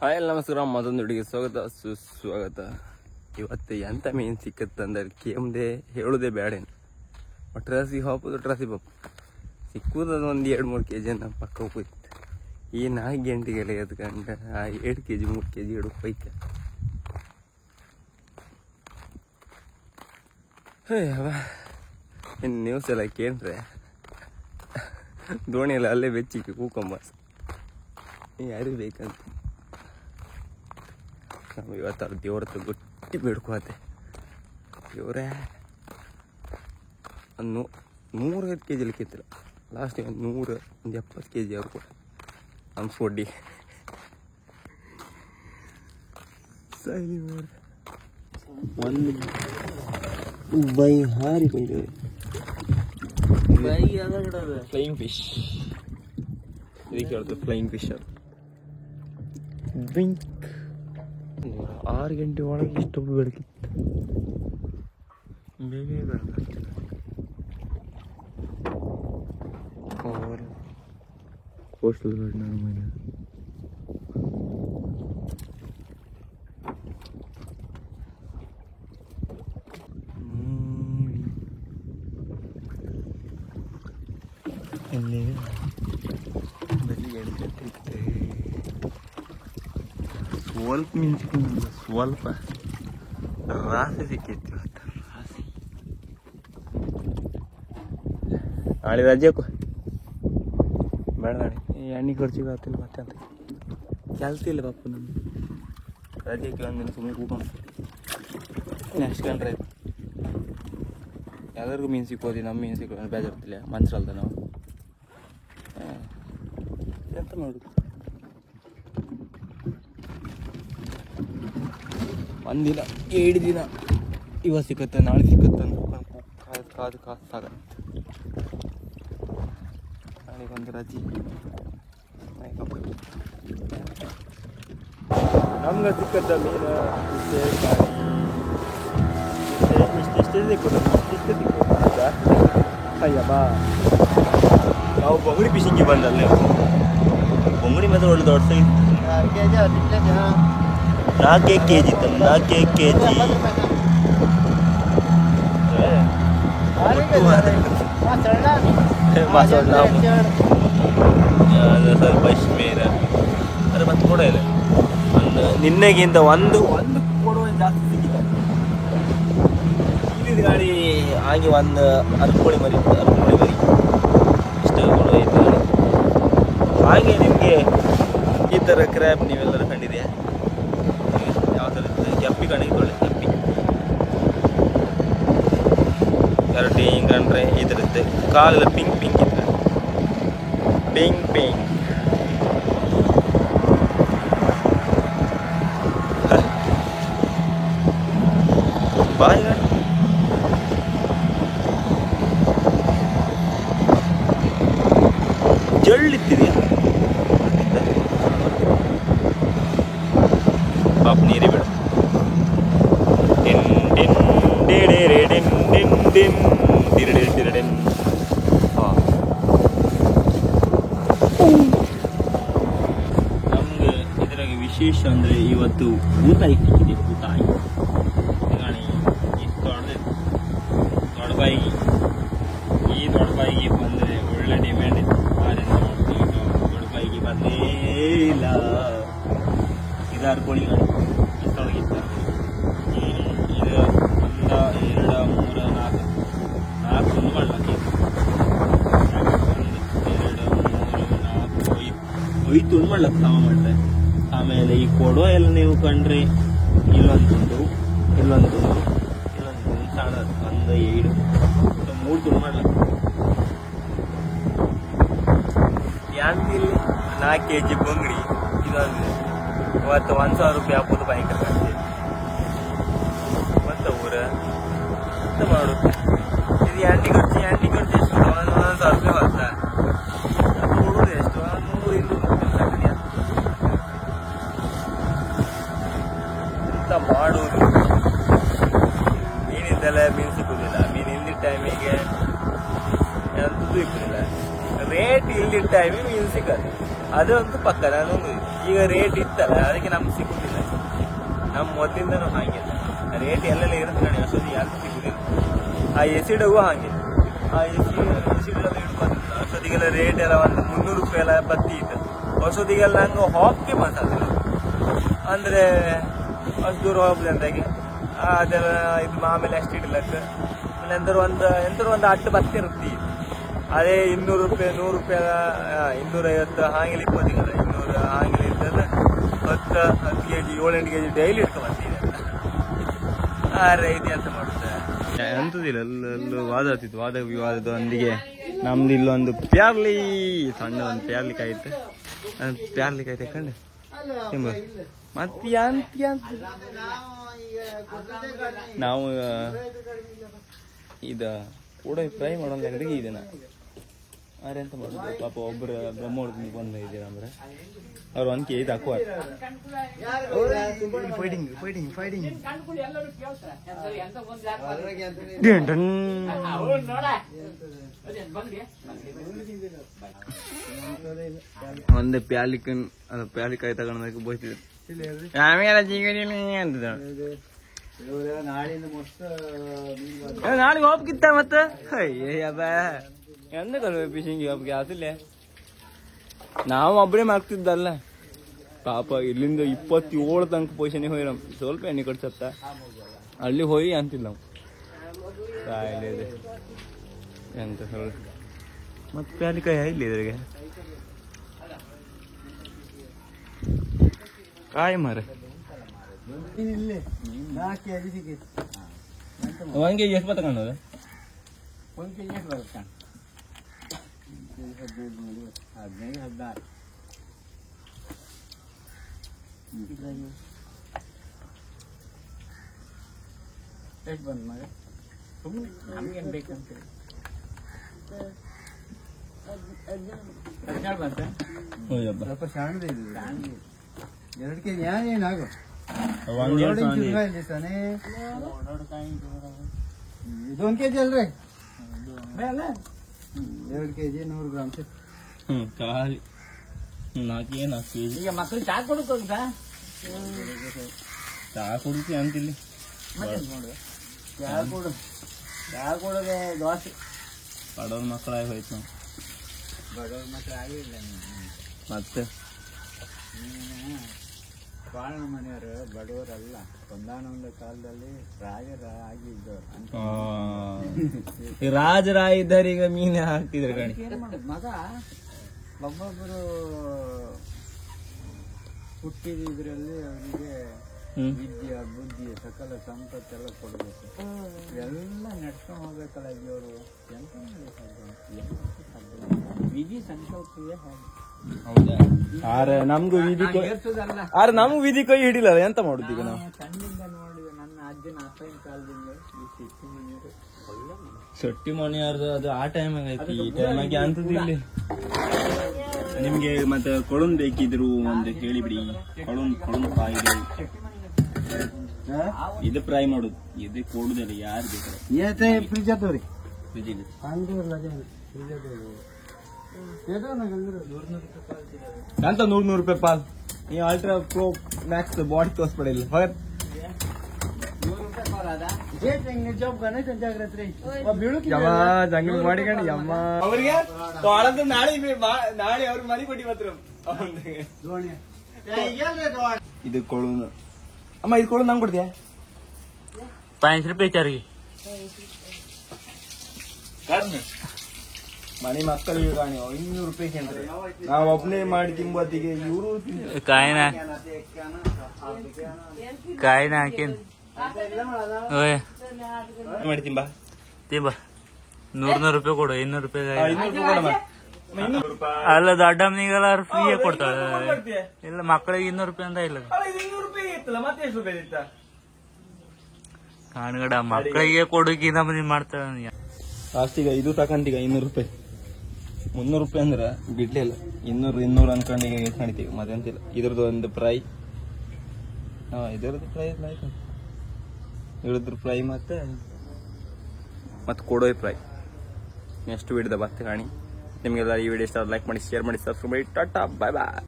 Hi ಎಲ್ಲ ನಮಸ್ಕಾರ, ಮತ್ತೊಂದು ಹುಡುಗಿ ಸ್ವಾಗತ ಸುಸ್ವಾಗತ. ಇವತ್ತು ಎಂಥ ಮೀನು ಸಿಕ್ಕತ್ತಂದ್ರೆ ಕೇಮ್ದೆ ಹೇಳುದೇ ಬೇಡೇನು. ಟ್ರಾಸಿ ಹಾಕೋದು ಟ್ರಾಸಿ ಪಾಪ ಸಿಕ್ಕುದ ಒಂದು 2-3 kg ನಮ್ಮ ಪಕ್ಕ ಹೋಯ್ತು. ಈ 4 ಗಂಟೆಗೆಲ್ಲ ಎದ್ಕೊಂಡು ಆ 2 kg 3 kg ಹಿಡು ಹೋಯ್ತು. ಇನ್ನು ನ್ಯೂಸ್ ಎಲ್ಲ ಕೇಳ್ರೆ ದೋಣಿಯೆಲ್ಲ ಅಲ್ಲೇ ಬೆಚ್ಚಿಕ್ಕೆ ಕೂಕೊಂಬ ಯಾರಿಗೆ ಬೇಕಂತ. ನಾವು ಇವತ್ತು ದೇವ್ರದ್ದು ಗಟ್ಟಿ ಬೇಡ್ಕೋತೆ. ದೇವ್ರೇ ಒಂದು 150 kg ಲಿಕ್ಕಿತ್ತಿಲ್ಲ, ಲಾಸ್ಟ್ ಒಂದು 170 kg ಅವ್ರು ಕೂಡ ಅನ್ಸ್ಕೊಡ್ಡಿ ಸರಿ ಮಾಡಿ ಒಂದು ಬೈ ಹಾರಿ ಬೈದೇವೆ. ಫ್ಲೈಯಿಂಗ್ ಫಿಶ್ ಇದಕ್ಕೆ ಹೇಳ್ತಾರೆ, ಫ್ಲೈಯಿಂಗ್ ಫಿಶ್ ಅದು. ಬಿಂಕ್ 6 ಗಂಟೆ ಒಳಗೆ ಇಷ್ಟೊಬ್ಬ ಬೆಳಕಿತ್ತು, ಬೇಗ ಬೆಳಕಾಗ್ತದೆ. ಕೋಸ್ಟಲ್ ಗಾರ್ಡ್ ನಾನು ಮನೆ ಅಲ್ಲಿ ಬೆಳಿಗ್ಗೆ ಸ್ವಲ್ಪ ಮೀನು ಸಿಕ್ಕಿಲ್ಲ, ಸ್ವಲ್ಪ ರಾಸಿ ಸಿಕ್ಕಿತ್ತು ಇವತ್ತು. ರಾಸಿ ನಾಳೆ ರಜೆಕು ಬೇಡ, ನಾಳೆ ಎಣ್ಣೆ ಖರ್ಚಿಗೆ ಆಗ್ತಿಲ್ಲ ಮತ್ತೆ ಅಂತ ಕೆಲಸ ಇಲ್ಲ ಪಾಪ. ನಮ್ಮ ರಜೆಗೆ ಒಂದಿನ ಸುಮ್ಮನೆ ಕೂತ್ಕೊಂಡು ನೆಕ್ಸ್ಟ್ ಕಂಡ್ರೆ ಯಾವ್ದಾರ್ಗು ಮೀನು ಸಿಕ್ಕೋದಿ, ನಮ್ಮ ಮೀನು ಸಿಕ್ಕೋ ಬೇಜಾರ್ತಿಲ್ಲ ಮನ್ಸಲ್ದ ನಾವು ಎಂತ ಮಾಡೋದು. ಒಂದಿನ 2 ದಿನ ಇವಾಗ ಸಿಕ್ಕತ್ತೆ ನಾಳೆ ಸಿಕ್ಕತ್ತೆ ಅಂದ್ಕೊಂಡು ಕಾದು ಸಾಗತ್ತೆ. ನಾಳೆಗೆ ಒಂದು ರಜೆ ನಮ್ಗೆ ಸಿಕ್ಕತ್ತ ಮೀನು ಇಷ್ಟೇ ಸಿಕ್ಕೋದು, ಇಷ್ಟೇ ಸಿಕ್ಕೋದು ಜಾಸ್ತಿ. ಅಯ್ಯಮ್ಮ ನಾವು ಬೊಂಗುಡಿ ಫಿಶಿಂಗ್ಗೆ ಬಂದಲ್ಲ, ಬೊಂಗುಡಿ ಮಾತ್ರ ಒಳ್ಳೆ ದೊಡ್ಡ ಸೈಜ್ 4 kg ಇತ್ತು, 4 kg ಸ್ವಲ್ಪ ಇಷ್ಟ್ಮೇರ ಅದ್ರ ಮತ್ತೆ ಕೂಡ ಇಲ್ಲ. ಒಂದು ನಿನ್ನೆಗಿಂತ ಒಂದು ಕೊಡುವ ಜಾಸ್ತಿ ಸಿಕ್ಕಿಲ್ಲ. ಇಲ್ಲಿದ ಗಾಡಿ ಹಾಗೆ ಒಂದು ಅರ್ಕೋಳಿ ಮರಿ ಇಷ್ಟ ಕೊಡುವ ಇತ್ತು. ಹಾಗೆ ನಿಮಗೆ ಈ ಥರ ಕ್ರ್ಯಾಬ್ ನೀವೆಲ್ಲರೂ ಕಂಡಿದೆಯಾ? ಯಾವ ಥರ ಇರ್ತದೆ? ಕೆಪ್ಪಿ ಕಣಿಗೆ ಕೆಪ್ಪಿ ಕರೆಕ್ಟ್ ಹಿಂಗೆ ಕಂಡ್ರೆ ಇದಿರುತ್ತೆ. ಕಾಲೆಲ್ಲ ಪಿಂಕ್ ಇದ್ರೆ ಪಿಂಕ್ ಬಾಯ್ ಜಳ್ಳಿತ್ತಿದೆಯಾ ಪಾಪ ನೀರೇ ಬೇಡ. ನಮ್ಗೆ ಇದ್ರಾಗ ವಿಶೇಷ ಅಂದರೆ ಇವತ್ತು ಊತಾಯಿ ಸಿಕ್ಕಿದೆ. ಊತಾಯಿ ಇಷ್ಟು ದೊಡ್ಡ ಬಾಯಿಗೆ, ಈ ದೊಡ್ಡ ಬಾಯಿಗೆ ಬಂದರೆ ಒಳ್ಳೆ ಡಿಮ್ಯಾಂಡ್ ಇತ್ತು. ದೊಡ್ಡ ಬಾಯಿಗೆ ಬಂದೇ ಇಲ್ಲ. ಇದು ಅರ್ಕೋಳಿ ಗಾಡಿ ಇಷ್ಟೊಳಗಿತ್ತು. ಇದು 1 2 3 4 ಒಂದು ಮಾಡ್ಲಕ್ಕೆ 5 ಒಂದು ಮಾಡ್ಲಕ್ಕೆ ಸಮ ಮಾಡ್ತಾರೆ. ಆಮೇಲೆ ಈ ಕೊಡೋ ಎಲ್ಲ ನೀವು ಕಂಡ್ರೆ ಇಲ್ಲೊಂದು ಸಣ್ಣ 1 2 3 ತುಂಡು ಮಾಡ್ಲಕ್ಕೆ. ಯಾಂದಿಲ್ಲಿ 4 kg ಬಂಗಡಿ ಇದೊಂದು ಇವತ್ತು 1000 ರೂಪಾಯಿ ಹಾಕೋದು ಬೈಕ್ ಕಾಣ್ತೀವಿ. ಮತ್ತೆ ಊರ ಎಂತ ಮಾಡೋದು? ಇದು ಎಂಟಿ ಖರ್ಚು ಎಷ್ಟು? 1,000 ರೂಪಾಯಿ ಬರ್ತ ನೋಡೋದು ಎಷ್ಟು? 100-200 ಎಂತ ಮಾಡೋದು? ಮೀನಿದ್ದೆಲ್ಲ ಮೀನು ಸಿಕ್ಕುದಿಲ್ಲ. ಮೀನು ಇಲ್ದಿದ್ದ ಟೈಮಿಗೆ ಎಂತದ್ದು ಸಿಕ್ಕುದಿಲ್ಲ. ರೇಟ್ ಇಲ್ದಿದ್ದ ಟೈಮಿಗೆ ಮೀನು ಸಿಕ್ಕದು. ಅದಂತೂ ಪಕ್ಕ. ನಾನು ಈಗ ರೇಟ್ ಇತ್ತಲ್ಲ ಅದಕ್ಕೆ ನಮ್ಗೆ ಸಿಗುದಿಲ್ಲ. ನಮ್ಮ ಮೊದಲಿಂದನೂ ಹಾಗೆ ರೇಟ್ ಎಲ್ಲೆಲ್ಲ ಇರುತ್ತೆ ನೋಡಿ, ಅಷ್ಟೊತ್ತಿಗೆ ಯಾರು ಸಿಗುದಿಲ್ಲ. ಆ ಎಸಿಡಗೂ ಹಾಗೆ, ಆ ಎಸಿಡೆಲ್ಲ ಇಡ್ಬಾರ್ದು ಅಷ್ಟೊತ್ತಿಗೆಲ್ಲ ರೇಟ್ ಎಲ್ಲ ಒಂದು 300 ರೂಪಾಯಿ ಎಲ್ಲ ಬತ್ತಿ ಇತ್ತು. ಅಷ್ಟೊತ್ತಿಗೆಲ್ಲ ನಂಗೆ ಹಾಪ್ಗೆ ಮಾತಾಡಿಲ್ಲ ಅಂದರೆ ಅಷ್ಟು ದೂರ ಹೋಗ್ಬೋದು ಅಂದಾಗೆ ಅದೆಲ್ಲ ಇದು ಆಮೇಲೆ ಅಷ್ಟು ಇಡ್ಲಕ್ಕೆ ಎಂದರು ಒಂದು ಅಟ್ಟು ಬತ್ತಿ ಇರುತ್ತೆ. ಅದೇ 200 ರೂಪಾಯಿ 100 ರೂಪಾಯಿ 250 ಹಾಂಗಿಲಿ ಇಪ್ಪತ್ತಿಗಲ್ಲ 200 ಹಾಂಗಿಲಿ ಇರ್ತದೆ. 10 kg 7-8 kg ಡೈಲಿ ಇಟ್ಕೊಂಡ್ಬರ್ತೀನಿ ಇದು ಎಂತ ಮಾಡುತ್ತೆ ಎಂತದಿಲ್ಲ. ಅಲ್ಲೂ ವಾದ ಆಗ್ತಿತ್ತು, ವಾದ ವಿವಾದದ ಒಂದಿಗೆ ನಮ್ದು ಇಲ್ಲೊಂದು ಪ್ಯಾರ್ಲಿ ಸಣ್ಣ ಒಂದು ಪ್ಯಾರ್ಲಿ ಕಾಯ್ತು. ಪ್ಯಾರ್ಲಿ ಕಾಯ್ತು ಕಂಡು ತಿಂಬ ಮತ್ತೆ ನಾವು ಇದ ಕೂಡ ಫ್ರೈ ಮಾಡೋದು ಅಂಗಡಿಗೆ ಇದನ್ನ ಆರೆ ಎಂತ ಮಾಡುದು ಪಾಪ ಒಬ್ಬರು ಬ್ರಹ್ಮೋರ್ದು ಬಂದ ಇದ್ದೀರ ಅಂದ್ರೆ ಅವ್ರು 1 kg ಹಾಕುವ ಒಂದು ಪ್ಯಾಲಿಕಾಯಿ ತಗೊಂಡಕ್ಕೆ ಬೋಯ್ತಿದ್ರು ಆಮೇಲೆ ಅಂತ ನಾಳೆಗೆ ಹೋಗ್ಕಿತ್ತ ಮತ್ತೆ ಎಂತ ಫಿಶಿಂಗ್ ಹೋಗ್ಗೆ ಅದಿಲ್ಲ. ನಾವು ಒಬ್ಬರೇ ಮಾಡ್ತಿದ್ದಲ್ಲ ಪಾಪ. ಇಲ್ಲಿಂದ 27 ತನಕ ಪೊಸಿಷನ್ಗೆ ಹೋಗಿ ನಮ್ ಸ್ವಲ್ಪ ಎಣ್ಣೆ ಕಟ್ಸತ್ತ ಅಲ್ಲಿ ಹೋಗಿ ಅಂತಿಲ್ಲ ನಾವು ಕಾಯಿಲೆ ಎಂತ ಹೇಳ. ಮತ್ತೆ ಪ್ಯಾಲಿಕಾಯಿ ಇಲ್ಲಿ ಇದ್ರಿಗೆ ಕಾಯಿ ಮಾರ 1 kg ಎಷ್ಟು ತಗೊಂಡದ? 1 kg ಎಷ್ಟು ಬರುತ್ತೆ? 15 16 ಎಷ್ಟು ಬಂದು ಮಗ ಸುಮ್ಮನೆ ನಮ್ಗೇನು ಬೇಕಂತ 17 ಬಂತ. ಸ್ವಲ್ಪ ಸಣ್ಣದು ಇದು 2 kg ಏನಾಗು ಇದು 1 kg ಅಲ್ರಿ 2 kg 100 ಗ್ರಾಮ್ ಖಾಲಿ 4 kg. ಈಗ ಮಕ್ಕಳು ಚಾ ಕೊಡುತ್ತ ಚಾ ಕುಡಿತಿ ಅಂತಿಲ್ಲಿ ನೋಡು ಚಾ ಕೊಡೋದೆ ದೋಸೆ ಬಡವ್ರ ಮಕ್ಕಳಾಗಿ ಹೋಯ್ತು ನಾವು. ಬಡವ್ರ ಮಕ್ಕಳು ಆಗಿಲ್ಲ ಮತ್ತೆ ಬಾಳನ ಮನೆಯವರು ಬಡವರಲ್ಲ, ಒಂದಾನೊಂದು ಕಾಲದಲ್ಲಿ ರಾಜರ ಆಗಿದ್ದವ್ರು. ರಾಜರಾಗಿದ್ದಾರೆ ಈಗ ಮೀನೇ ಹಾಕ್ತಿದ್ರು ಕಣಿ. ಮಗ ಒಬ್ಬೊಬ್ಬರು ಹುಟ್ಟಿದ್ರಲ್ಲಿ ಅವರಿಗೆ ವಿದ್ಯೆ ಬುದ್ಧಿ ಸಕಲ ಸಂಪತ್ತೆಲ್ಲ ಕೊಡಬೇಕು. ಎಲ್ಲ ನಡ್ಸ್ಕೊಂಡು ಹೋಗ್ಬೇಕಲ್ಲ ಇವರು. ಎಂತ ವಿಧಿ ಸಂಕಲ್ಪವೇ ಹಾಗೆ. ನಮ್ಗೂ ವಿಧಿ ಕೈ ಹಿಡಿಲ್ಲ. ಎಂತ ಮಾಡುದು ಈಗ ನಾವು? ಕಣ್ಣಿಂದ ನೋಡಿ ನನ್ನ ಅಜ್ಜನ ಅಪ್ಪನ ಕಾಲದಿಂದ ಈ ಸಿಟ್ಟು ನೀರು ಸೊಟ್ಟಿ ಮನೆಯವ್ರದ್ದು ಅದು ಆ ಟೈಮಾಗ ಆಯ್ತು, ಈ ಟೈಮಾಗಿ ಅಂತದ್ದು ಇಲ್ಲಿ. ನಿಮ್ಗೆ ಮತ್ತೆ ಕೊಳನ್ ಬೇಕಿದ್ರು ಒಂದು ಹೇಳಿಬಿಡಿ. ಕೊಳನ್ ಫ್ರೈ ಇದು ಫ್ರೈ ಮಾಡುದು, ಇದು ಕೊಡುದಿಲ್ಲ ಯಾರು ಬೇಕಾದ್ರೆ. ಫ್ರಿಜ್ ಅದಾವ್ರಿ ಫ್ರಿಜ್ ಇದೆ ಅಂತ 100 ರೂಪಾಯಿ ಪಾಲ್. ನೀವು ಅಲ್ಟ್ರಾ ಪ್ರೋ ಮ್ಯಾಕ್ಸ್ ಬಾಡಿ ತೋರಿಸ್ಬಿಡಿಲ್ಲ ಜಂಗಲ್ ಮಾಡಿಕೊಂಡು ಯಮ್ಮ ಅವ್ರಿಗೆ ನಾಳೆ ಅವ್ರಿಗೆ ಮನೆ ಕೊಟ್ಟಿ ಮಾತ್ರ. ಇದು ಕೊಳು ಅಮ್ಮ, ಇದು ಕೊಳು ನಂಗೆ ಕೊಡ್ತೀಯ? 5 ರೂಪಾಯಿ ಚಾರಿಗೆ ಮನೆ ಮಕ್ಕಳಿಗೆ ಕಾಣಿ 500 ರೂಪಾಯಿ ಕೇಂದ್ರ. ನಾವು ಒಬ್ಬನೇ ಮಾಡಿ ತಿಂಬತ್ತಿಗೆ ಇವರು ಕಾಯಿನ ಹಾಕಿ ಮಾಡಿ ತಿಂಬ 100 ರೂಪಾಯಿ ಕೊಡು. 200 ರೂಪಾಯಿ ಅಲ್ಲ, ದೊಡ್ಡಮ್ಮನಿಗೆಲ್ಲ ಫ್ರೀ ಕೊಡ್ತಾಳೆ. ಇಲ್ಲ ಮಕ್ಕಳಿಗೆ 200 ರೂಪಾಯಿ ಅಂತ ಇಲ್ಲ. 200 ರೂಪಾಯಿ ಇತ್ತಲ್ಲ, ಮತ್ತೆ ಎಷ್ಟು ರೂಪಾಯಿ ಇತ್ತ? ಕಾಣ್ಗಡ ಮಕ್ಕಳಿಗೆ ಕೊಡೋಕೆ ನಮ್ಮನಿ ಮಾಡ್ತಾಳೆ. ಲಾಸ್ಟಿಗ ಇದು ತಕಂತೀಗ 200 ರೂಪಾಯಿ 300 ರೂಪಾಯಿ ಅಂದ್ರ ಬಿಡ್ಲೇ ಇಲ್ಲ. 200 ಅನ್ಕೊಂಡು ಈಗ ನಡಿತೀವಿ ಮತ್ತೆ ಅಂತಿಲ್ಲ. ಇದ್ರದ್ದು ಒಂದು ಫ್ರೈ, ಇದರದ್ದು ಫ್ರೈ ಆಯ್ತು. ಇದ್ರದ್ದು ಫ್ರೈ ಮತ್ತೆ ಕೊಡೋಯ್ ಫ್ರೈ. ನೆಕ್ಸ್ಟ್ ವಿಡಿಯೋದ ಬರ್ತೆ ಕಾಣಿ. ನಿಮಗೆಲ್ಲ ಈ ವಿಡಿಯೋ ಇಷ್ಟ ಲೈಕ್ ಮಾಡಿ, ಶೇರ್ ಮಾಡಿ, ಸಬ್ಸ್ಕ್ರೈಬ್ ಮಾಡಿ. ಟಾಟಾ, ಬಾಯ್ ಬಾಯ್.